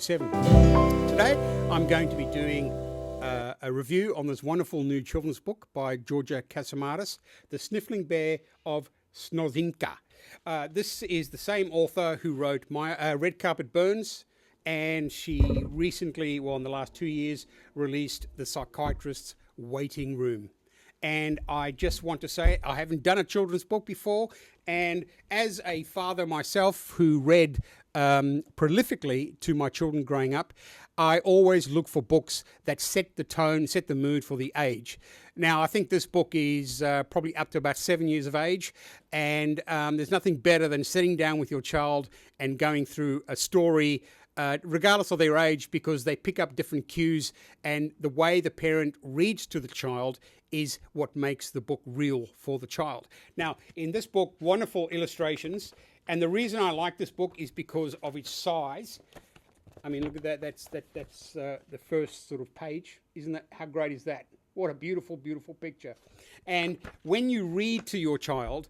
7. Today I'm going to be doing a review on this wonderful new children's book by Georgia Cassimatis, The Sniffling Bear of Snozinka. This is the same author who wrote my Red Carpet Burns, and she recently, well, in the last 2 years, released The Psychiatrist's Waiting Room. And I just want to say I haven't done a children's book before, and as a father myself who read prolifically to my children growing up, I always look for books that set the tone, set the mood for the age. Now, I think this book is probably up to about 7 years of age, and there's nothing better than sitting down with your child and going through a story regardless of their age, because they pick up different cues, and the way the parent reads to the child is what makes the book real for the child. Now, in this book, wonderful illustrations, and the reason I like this book is because of its size. I mean, look at that. That's the first sort of page. Isn't that, how great is that? What a beautiful, beautiful picture. And when you read to your child,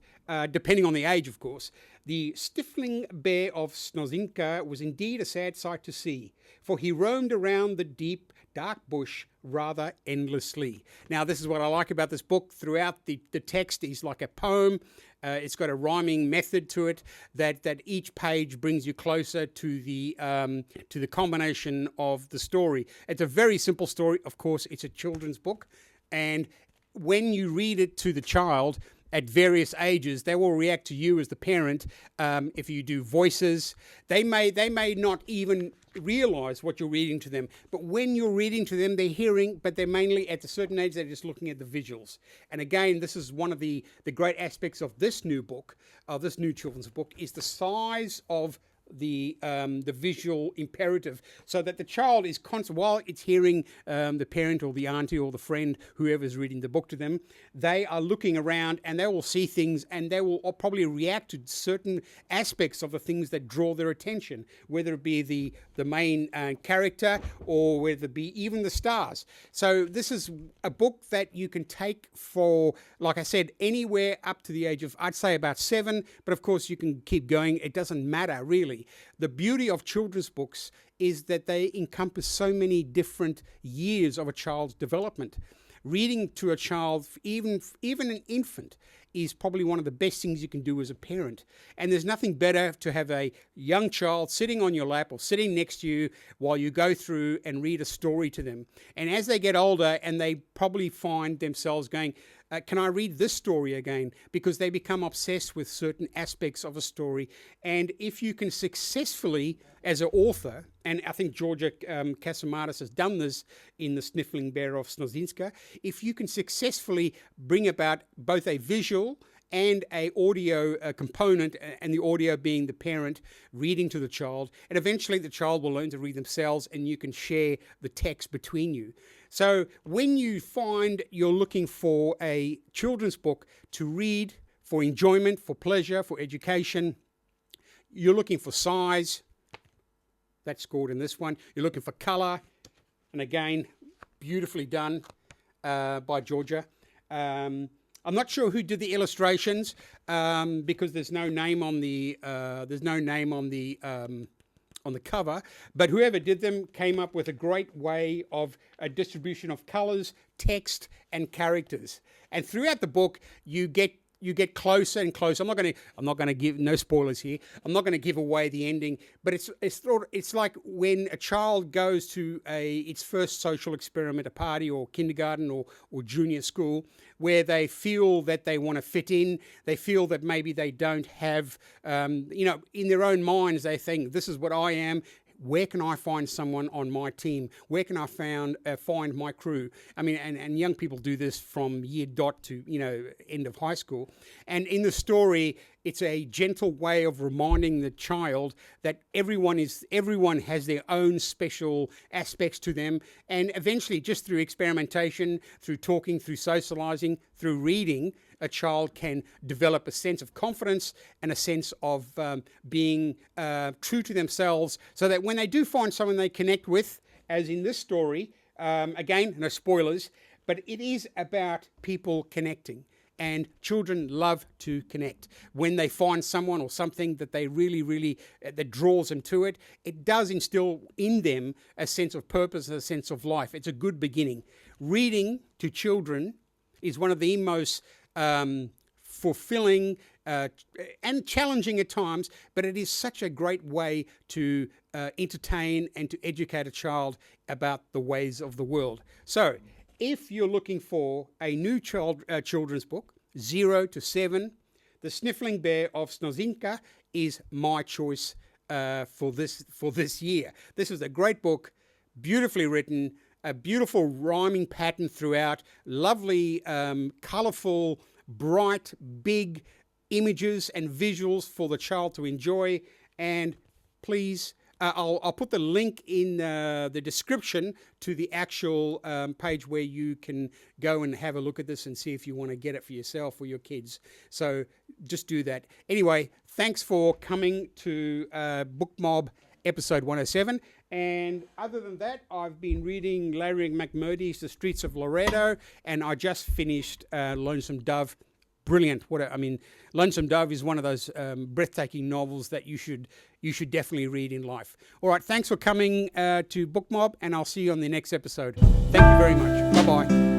depending on the age, of course, the Sniffling Bear of Snozinka was indeed a sad sight to see, for he roamed around the deep, dark bush rather endlessly. Now, this is what I like about this book. Throughout the text is like a poem. It's got a rhyming method to it that each page brings you closer to the combination of the story. It's a very simple story. Of course, it's a children's book. And when you read it to the child at various ages, they will react to you as the parent. If you do voices, they may not even realize what you're reading to them. But when you're reading to them, they're hearing, but they're mainly at a certain age, they're just looking at the visuals. And again, this is one of the great aspects of this new book, of this new children's book, is the size of the visual imperative, so that the child is constant while it's hearing the parent or the auntie or the friend, whoever's reading the book to them. They are looking around and they will see things, and they will probably react to certain aspects of the things that draw their attention, whether it be the main character or whether it be even the stars. So this is a book that you can take for, like I said, anywhere up to the age of, I'd say, about 7, but of course you can keep going. It doesn't matter really. The beauty of children's books is that they encompass so many different years of a child's development. Reading to a child, even an infant, is probably one of the best things you can do as a parent. And there's nothing better to have a young child sitting on your lap or sitting next to you while you go through and read a story to them. And as they get older, and they probably find themselves going, can I read this story again? Because they become obsessed with certain aspects of a story. And if you can successfully, as an author, and I think Georgia Cassimatis has done this in The Sniffling Bear of Snozinka, if you can successfully bring about both a visual and a audio component, and the audio being the parent reading to the child, and eventually the child will learn to read themselves, and you can share the text between you. So when you find you're looking for a children's book to read for enjoyment, for pleasure, for education, you're looking for size, that's scored in this one. You're looking for color, and again, beautifully done by Georgia. I'm not sure who did the illustrations because there's no name on the on the cover, but whoever did them came up with a great way of a distribution of colors, text, and characters. And throughout the book, you get closer and closer. I'm not going to give, no spoilers here. I'm not going to give away the ending, but it's like when a child goes to its first social experiment, a party or kindergarten or junior school, where they feel that they want to fit in. They feel that maybe they don't have, in their own minds, they think, this is what I am. Where can I find someone on my team? Where can I find my crew? I mean, and young people do this from year dot to, end of high school. And in the story, it's a gentle way of reminding the child that everyone has their own special aspects to them. And eventually, just through experimentation, through talking, through socializing, through reading, a child can develop a sense of confidence and a sense of being true to themselves, so that when they do find someone they connect with, as in this story, again, no spoilers, but it is about people connecting. and children love to connect. When they find someone or something that they really, that draws them to it, it does instill in them a sense of purpose, a sense of life. It's a good beginning. Reading to children is one of the most fulfilling and challenging at times, but it is such a great way to entertain and to educate a child about the ways of the world. So if you're looking for a new children's book, 0 to 7, The Sniffling Bear of Snozinka is my choice for this year. This is a great book, beautifully written, a beautiful rhyming pattern throughout, lovely, colourful, bright, big images and visuals for the child to enjoy. And please, I'll put the link in the description to the actual page where you can go and have a look at this and see if you want to get it for yourself or your kids. So just do that. Anyway, thanks for coming to BookMob episode 107. And other than that, I've been reading Larry McMurdy's The Streets of Laredo, and I just finished Lonesome Dove. Brilliant. Lonesome Dove is one of those breathtaking novels that you should definitely read in life. All right, thanks for coming to BookMob, and I'll see you on the next episode. Thank you very much. Bye-bye.